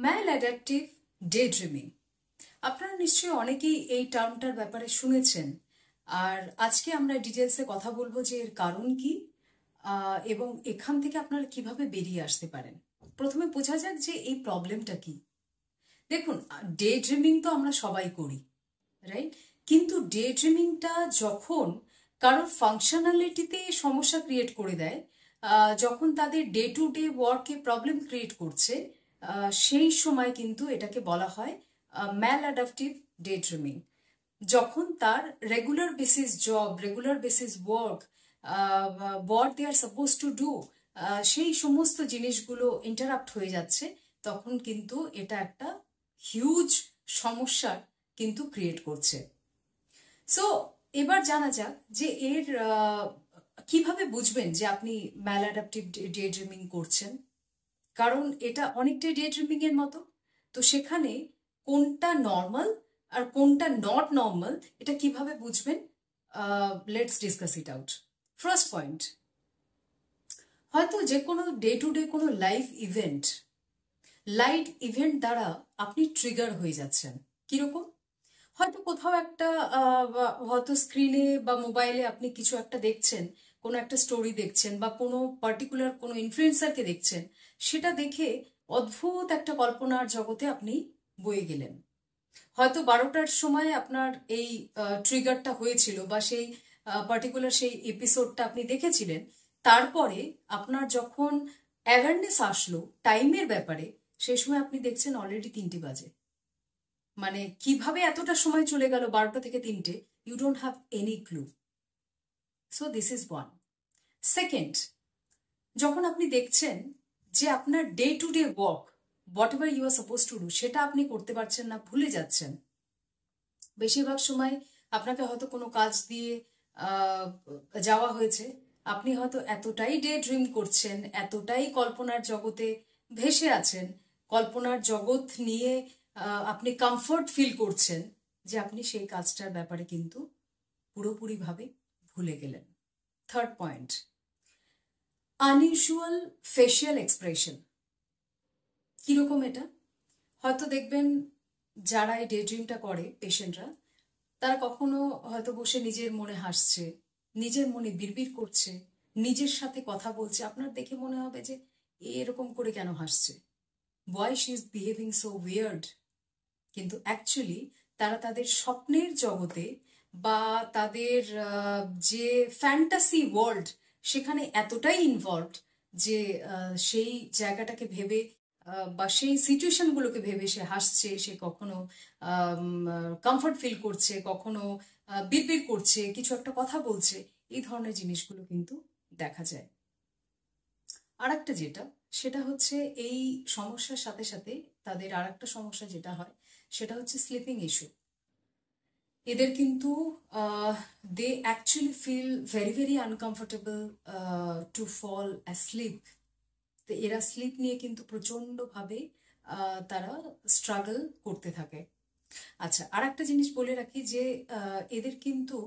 ম্যালঅ্যাডাপটিভ day dreaming. আপনারা নিশ্চয়ই অনেকেই এই টার্মটার ব্যাপারে শুনেছেন, আর আজকে আমরা ডিটেলসে কথা বলবো যে এর কারণ কি এবং এখান থেকে আপনারা কিভাবে বেরিয়ে আসতে পারেন। প্রথমে বোঝা যাক যে এই প্রবলেমটা কি। দেখুন, ডে ড্রিমিং তো আমরা সবাই করি, রাইট? কিন্তু ডে ড্রিমিংটা যখন কারোর ফাংশনালিটিতে সমস্যা ক্রিয়েট করে দেয়, যখন তাদের ডে টু ডে ওয়ার্কে প্রবলেম ক্রিয়েট করছে, সেই সময় কিন্তু এটাকে বলা হয় ম্যালঅ্যাডাপটিভ ডে ড্রিমিং। যখন তার regular basis job, regular basis work, what they are supposed to do, সেই সমস্ত জিনিসগুলো ইন্টারাপ্ট হয়ে যাচ্ছে, তখন কিন্তু এটা একটা হিউজ সমস্যার কিন্তু ক্রিয়েট করছে। সো এবার জানা যাক যে এর কিভাবে বুঝবেন যে আপনি ম্যালঅ্যাডাপটিভ ডে ড্রিমিং করছেন। কারণ এটা অনেকটাই ডে ড্রিমিং এর মতো। তো সেখানে কোনটা নর্মাল আর কোনটা নট নর্মাল, এটা কিভাবে বুঝবেন? Let's discuss it out. First point, হয়তো যে কোনো ডে টু ডে কোনো লাইভ ইভেন্ট দ্বারা আপনি ট্রিগার হয়ে যাচ্ছেন। কিরকম? হয়তো কোথাও একটা হয়তো স্ক্রিনে বা মোবাইলে আপনি কিছু একটা দেখছেন, কোনো একটা স্টোরি দেখছেন বা কোনো পার্টিকুলার কোনো ইনফ্লুয়েন্সারকে দেখছেন, সেটা দেখে অদ্ভুত একটা কল্পনার জগতে আপনি বয়ে গেলেন। হয়তো 12টার সময় আপনার এই ট্রিগারটা হয়েছিল বা সেই পার্টিকুলার সেই এপিসোডটা আপনি দেখেছিলেন। তারপরে আপনার যখন অ্যাওয়ারনেস আসলো টাইমের ব্যাপারে, সেই সময় আপনি দেখছেন অলরেডি 3টে বাজে। মানে কিভাবে এতটা সময় চলে গেল 12টা থেকে 3টে, you don't have any clue. So this is one. Second, যখন আপনি দেখছেন যে আপনার day to day work, whatever you are supposed to do, সেটা আপনি করতে পারছেন না, ভুলে যাচ্ছেন। বেশিরভাগ সময় আপনাকে হয়তো কোনো কাজ দিয়ে যাওয়া হয়েছে, আপনি হয়তো এতটাই ডে ড্রিম করছেন, এতটাই কল্পনার জগতে ভেসে আছেন, কল্পনার জগৎ নিয়ে আপনি কমফোর্ট ফিল করছেন, যে আপনি সেই কাজটার ব্যাপারে কিন্তু পুরোপুরিভাবে ভুলে গেলেন। Third point, unusual facial expression. কিরকম এটা? হয়তো দেখবেন যারা এই ডে ড্রিমটা করে, পেশেন্টরা, তারা কখনো হয়তো বসে নিজের মনে হাসছে, নিজের মনে বিড়বিড় করছে, নিজের সাথে কথা বলছে। আপনার দেখে মনে হবে যে এরকম করে কেন হাসছে, why she is behaving so weird। কিন্তু অ্যাকচুয়ালি তারা তাদের স্বপ্নের জগতে বা তাদের যে ফ্যান্টাসি ওয়ার্ল্ড, সেখানে এতটাই ইনভলভড যে সেই জায়গাটাকে ভেবে বা সেই সিচুয়েশনগুলোকে ভেবে সে হাসছে, সে কখনো কমফর্ট ফিল করছে, কখনো বিড়বিড় করছে, কিছু একটা কথা বলছে। এই ধরনের জিনিসগুলো কিন্তু দেখা যায়। আর একটা যেটা, সেটা হচ্ছে এই সমস্যার সাথে সাথে তাদের আর একটা সমস্যা যেটা হয়, সেটা হচ্ছে স্লিপিং ইস্যু। এদের কিন্তু they actually feel very very uncomfortable to fall asleep. তো এরা স্লিপ নিয়ে কিন্তু প্রচণ্ডভাবে তারা স্ট্রাগল করতে থাকে। আচ্ছা, আর একটা জিনিস বলে রাখি যে এদের কিন্তু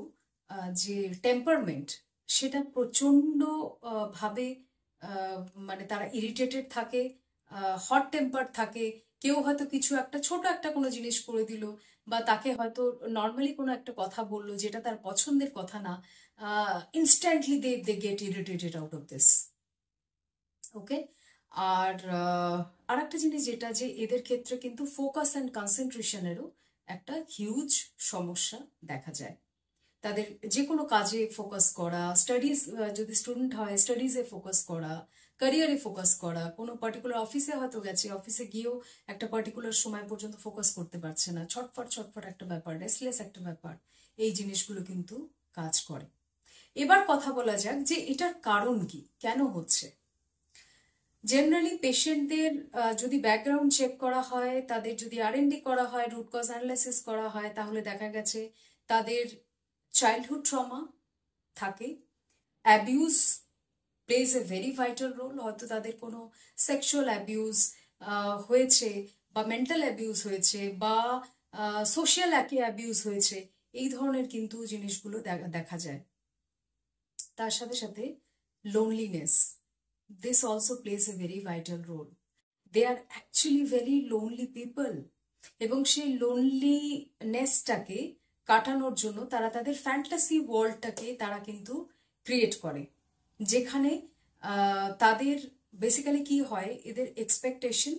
যে টেম্পারমেন্ট, সেটা প্রচণ্ড ভাবে মানে তারা ইরিটেটেড থাকে, হট টেম্পার থাকে। কেউ হয়তো কিছু একটা ছোট একটা কোনো জিনিস করে দিল, বা তাকে হয়তো নর্মালি কোনো একটা কথা বললো যেটা তার পছন্দের কথা না, instantly they get irritated out of this. Okay. আর আর একটা জিনিস যেটা, যে এদের ক্ষেত্রে কিন্তু ফোকাস অ্যান্ড কনসেন্ট্রেশনেরও একটা হিউজ সমস্যা দেখা যায়। তাদের যে কোনো কাজে ফোকাস করা, স্টাডিজ, যদি স্টুডেন্ট হয় স্টাডিজে ফোকাস করা, ক্যারিয়ারে ফোকাস করা, কোনো পার্টিকুলার অফিসে হয়তো গেছে, অফিসে গিয়েও একটা পার্টিকুলার সময় পর্যন্ত ফোকাস করতে পারছে না, ছটফট ছটফট একটা ব্যাপার, রেস্টলেস একটা ব্যাপার, এই জিনিসগুলো কিন্তু কাজ করে। এবার কথা বলা যাক যে এটার কারণ কি, কেন হচ্ছে। জেনারেলি পেশেন্টদের যদি ব্যাকগ্রাউন্ড চেক করা হয়, তাদের যদি আরএনডি করা হয়, রুট কজ অ্যানালাইসিস করা হয়, তাহলে দেখা গেছে তাদের চাইল্ডহুড ট্রমা থাকে, abuse plays a very vital role. হয়তো তাদের কোনো সেক্সুয়াল অ্যাবিউজ হয়েছে, বা মেন্টাল অ্যাবিউজ হয়েছে, বা সোশ্যাল অ্যাবিউজ হয়েছে। এই ধরনের কিন্তু জিনিসগুলো দেখা যায়। তার সাথে সাথে loneliness, this also plays a very vital role. They are actually very lonely people, এবং সেই লোনলিনেসটাকে কাটানোর জন্য তারা তাদের ফ্যান্টাসি ওয়ার্ল্ডটাকে তারা কিন্তু ক্রিয়েট করে, যেখানে তাদের বেসিক্যালি কি হয়, এদের এক্সপেকটেশন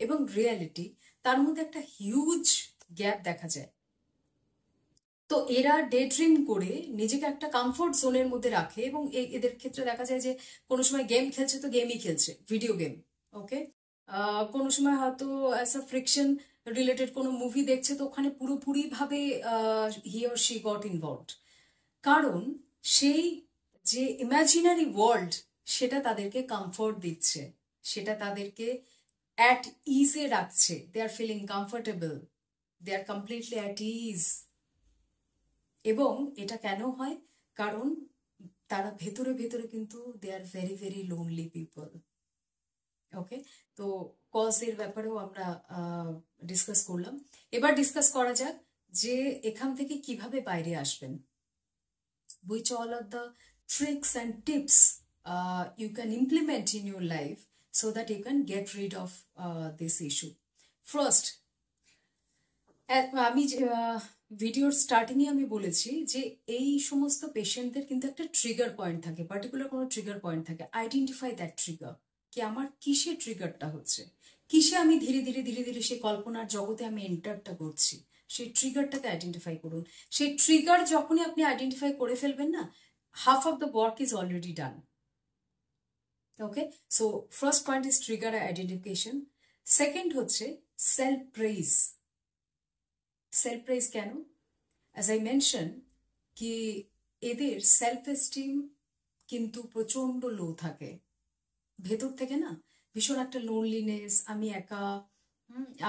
এবং রিয়ালিটি তার মধ্যে একটা হিউজ গ্যাপ দেখা যায়। তো এরা ডে ড্রিম করে নিজেকে একটা কমফোর্ট জোনের মধ্যে রাখে, এবং এদের ক্ষেত্রে দেখা যায় যে কোনো সময় গেম খেলছে তো গেমই খেলছে, ভিডিও গেম, ওকে। কোনো সময় হয়তো অ্যাজ আ ফ্রিকশন রিলেটেড কোনো মুভি দেখছে, তো ওখানে পুরোপুরিভাবে he or she got involved, কারণ সেই যে ইমাজিনারি ওয়ার্ল্ড সেটা তাদেরকে কমফোর্ট দিচ্ছে, সেটা তাদেরকে অ্যাট ইজে রাখছে, they are feeling comfortable, they are completely at ease. এবং এটা কেন হয়, কারণ তারা ভেতরে ভেতরে কিন্তু they are very very lonely people, okay. তো কজের ব্যাপারেও আমরা ডিসকাস করলাম। এবার ডিসকাস করা যাক যে এখান থেকে কিভাবে বাইরে আসবেন, which all are the tricks and tips you can implement in your life so that you can get rid of this issue. First, আমি ভিডিওর স্টার্টিংয়ে আমি বলেছি যে এই সমস্ত পেশেন্টদের কিন্তু একটা ট্রিগার পয়েন্ট থাকে, পার্টিকুলার কোনো ট্রিগার পয়েন্ট থাকে। আইডেন্টিফাই দ্যাট ট্রিগার, কি আমার কিসে ট্রিগারটা হচ্ছে, কিসে আমি ধীরে ধীরে ধীরে ধীরে সেই কল্পনার জগতে আমি এন্টারটা করছি, সেই ট্রিগারটাকে আইডেন্টিফাই করুন। সেই ট্রিগার যখনই আপনি আইডেন্টিফাই করে ফেলবেন না, half of the work is already done, okay. So first point is trigger identification. Second হচ্ছে সেলফ প্রেইজ। সেলফ প্রেইজ কেন? অ্যাজ আই মেনশন কি এদের সেলফ এস্টিম কিন্তু প্রচন্ড লো থাকে, ভেতর থেকে না ভীষণ একটা লোনলিনেস, আমি একা,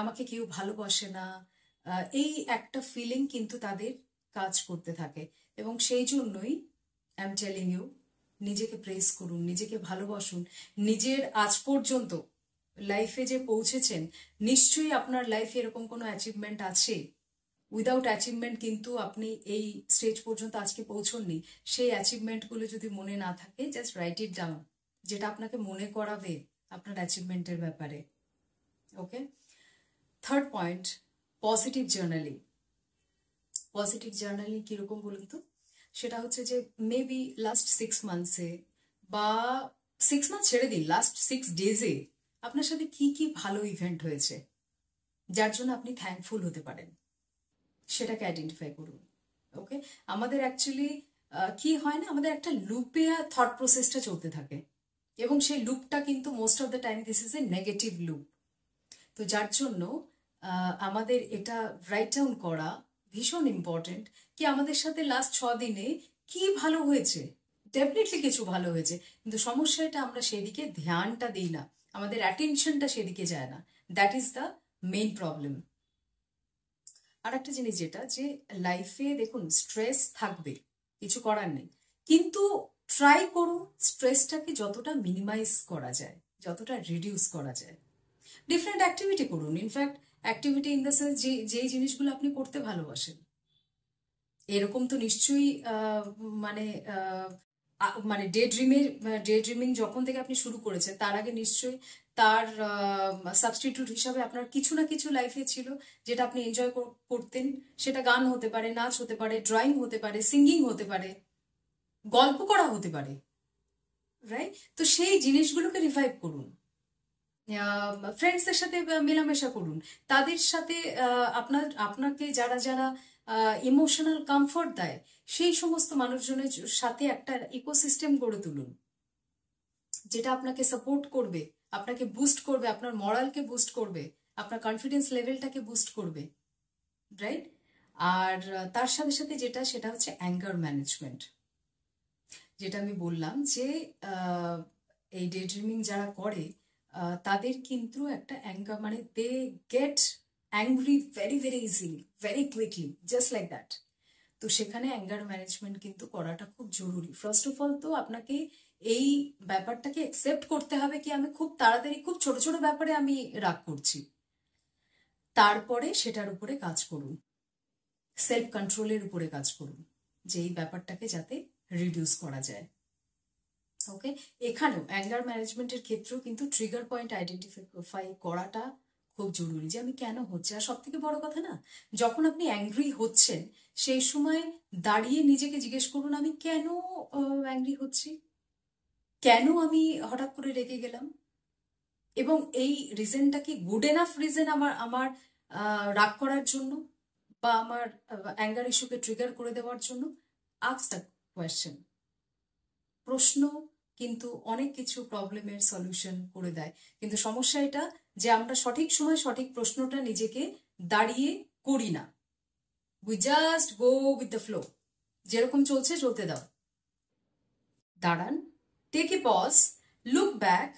আমাকে কেউ ভালোবাসে না, এই একটা ফিলিং কিন্তু তাদের কাজ করতে থাকে। এবং সেই জন্যই আই এম টেলিং ইউ, নিজেকে প্রেস করুন, নিজেকে ভালোবাসুন। নিজের আজ পর্যন্ত লাইফে যে পৌঁছেছেন, নিশ্চয়ই আপনার লাইফে এরকম কোনো অ্যাচিভমেন্ট আছে, উইদাউট অ্যাচিভমেন্ট কিন্তু আপনি এই স্টেজ পর্যন্ত আজকে পৌঁছননি। সেই অ্যাচিভমেন্টগুলো যদি মনে না থাকে, জাস্ট রাইট ইট ডাউন, যেটা আপনাকে মনে করাবে আপনার অ্যাচিভমেন্টের ব্যাপারে, okay. Third point, positive journaling. Positive journaling কীরকম বলুন তো? সেটা হচ্ছে যে মেবি লাস্ট 6 মান্থসে বা 6 মান্থ ছেড়ে দিন, লাস্ট 6 ডেজে আপনার সাথে কি কি ভালো ইভেন্ট হয়েছে যার জন্য আপনি থ্যাঙ্কফুল হতে পারেন, সেটাকে আইডেন্টিফাই করুন, ওকে। আমাদের অ্যাকচুয়ালি কি হয় না, আমাদের একটা লুপে থট প্রসেসটা চলতে থাকে, এবং সেই লুপটা কিন্তু most of the time this is a negative loop. তো যার জন্য আমাদের এটা রাইট ডাউন করা ভীষণ ইম্পর্টেন্ট, কি আমাদের সাথে লাস্ট 6 দিনে কি ভালো হয়েছে। ডেফিনেটলি কিছু ভালো হয়েছে, কিন্তু সমস্যাটা আমরা সেদিকে ধ্যানটা দিই না, আমাদের অ্যাটেনশনটা সেদিকে যায় না, that is the main problem. আর একটা জিনিস যেটা, যে লাইফে দেখুন স্ট্রেস থাকবে, কিছু করার নেই, কিন্তু ট্রাই করুন স্ট্রেসটাকে যতটা মিনিমাইজ করা যায়, যতটা রিডিউস করা যায়। ডিফারেন্ট অ্যাক্টিভিটি করুন, in fact activity in the sense যেই জিনিসগুলো আপনি করতে ভালোবাসেন। এরকম তো নিশ্চয়ই মানে মানে ডে ড্রিমিং যখন থেকে আপনি শুরু করেছেন, তার আগে নিশ্চয়ই তার সাবস্টিটিউট হিসাবে আপনার কিছু না কিছু লাইফে ছিল যেটা আপনি এনজয় করতেন। সেটা গান হতে পারে, নাচ হতে পারে, ড্রয়িং হতে পারে, সিঙ্গিং হতে পারে, গল্প করা হতে পারে, রাইট? তো সেই জিনিসগুলোকে রিভাইভ করুন, ফ্রেন্ডসদের সাথে মেলামেশা করুন, তাদের সাথে আপনাকে যারা যারা ইমোশনাল কমফোর্ট দেয় সেই সমস্ত মানুষজনের সাথে একটা ইকোসিস্টেম গড়ে তুলুন, যেটা আপনাকে সাপোর্ট করবে, আপনাকে বুস্ট করবে, আপনার মরালকে বুস্ট করবে, আপনার কনফিডেন্স লেভেলটাকে বুস্ট করবে, রাইট? আর তার সাথে সাথে যেটা, সেটা হচ্ছে অ্যাঙ্গার ম্যানেজমেন্ট। যেটা আমি বললাম যে এই ডে ড্রিমিং যারা করে তাদের কিন্তু একটা অ্যাঙ্গার, মানে they get angry very very easily, very quickly, just like that. তো সেখানে অ্যাঙ্গার ম্যানেজমেন্ট কিন্তু করাটা খুব জরুরি। ফার্স্ট অফ অল তো আপনাকে এই ব্যাপারটাকে অ্যাকসেপ্ট করতে হবে কি আমি খুব তাড়াতাড়ি খুব ছোট ছোট ব্যাপারে আমি রাগ করছি, তারপরে সেটার উপরে কাজ করুন, সেলফ কন্ট্রোলের উপরে কাজ করুন, যে এই ব্যাপারটাকে যাতে রিডিউস করা যায়। ওকে, এখানেও অ্যাঙ্গার ম্যানেজমেন্টের ক্ষেত্রেও কিন্তু ট্রিগার পয়েন্ট আইডেন্টিফাই করাটা খুব জরুরি, যে আমি কেন হচ্ছে। আর সব থেকে বড় কথা না, যখন আপনি অ্যাংরি হচ্ছেন সেই সময় দাঁড়িয়ে নিজেকে জিজ্ঞেস করুন, আমি কেন অ্যাংরি হচ্ছি, কেন আমি হঠাৎ করে রেগে গেলাম, এবং এই রিজনটা কি গুড এনাফ রিজন আমার আমার রাগ করার জন্য বা আমার অ্যাঙ্গার ইস্যুকে ট্রিগার করে দেওয়ার জন্য। Ask the question. প্রশ্ন কিন্তু অনেক কিছু প্রবলেমের সলিউশন করে দেয়, কিন্তু সমস্যা এটা যে আমরা সঠিক সময় সঠিক প্রশ্নটা নিজেকে দাঁড়িয়ে করি না। We just go with the flow, যেরকম চলছে চলতে দাও। দাঁড়ান, take a pause, look back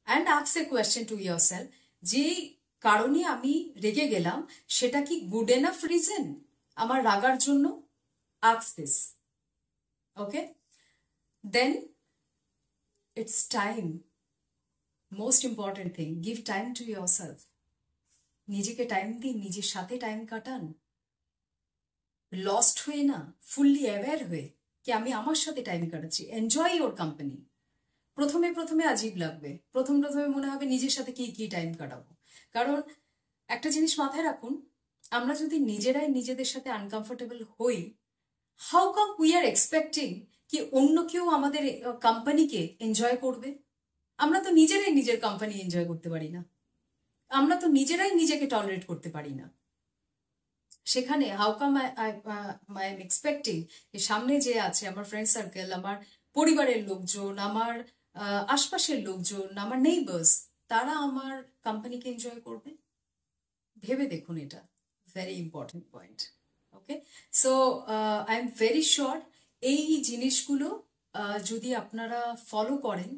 and ask a question to yourself, যেই কারণে আমি রেগে গেলাম সেটা কি গুড এনাফ রিজন আমার রাগার জন্য? Ask this. Okay, then it's time. Most important thing, give time to yourself. নিজেকে টাইম দিন, নিজের সাথে টাইম কাটান, লস্ট হয়ে না, ফুললি অ্যাওয়্যার হয়ে কি আমি আমার সাথে টাইম কাটাচ্ছি। Enjoy your company. প্রথমে প্রথমে আজীব লাগবে, প্রথমে মনে হবে নিজের সাথে কি টাইম কাটাবো। কারণ একটা জিনিস মাথায় রাখুন, আমরা যদি নিজেরাই নিজেদের সাথে আনকমফোর্টেবল হই, how come we are expecting কি অন্য কেউ আমাদের কোম্পানিকে এনজয় করবে? আমরা তো নিজেরাই নিজের কোম্পানি এনজয় করতে পারি না, আমরা তো নিজেরাই নিজেকে টলারেট করতে পারি না। সেখানে how come I am expecting সামনে যে আছে আমার ফ্রেন্ড সার্কেল, আমার পরিবারের লোকজন, আমার আশপাশের লোকজন, আমার নেইবার্স, তারা আমার কোম্পানিকে এনজয় করবে? ভেবে দেখুন, এটা very important point. Okay, so I am very sure এই জিনিসগুলো যদি আপনারা ফলো করেন,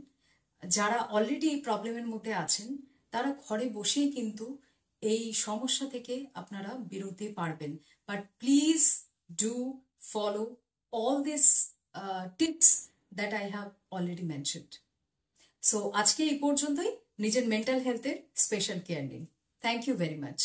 যারা অলরেডি এই প্রবলেমের মধ্যে আছেন, তারা ঘরে বসেই কিন্তু এই সমস্যা থেকে আপনারা বেরোতে পারবেন। But please do follow all this tips that I have already mentioned. So আজকে এই পর্যন্তই। নিজের মেন্টাল হেলথের স্পেশাল কেয়ার নিন। Thank you very much.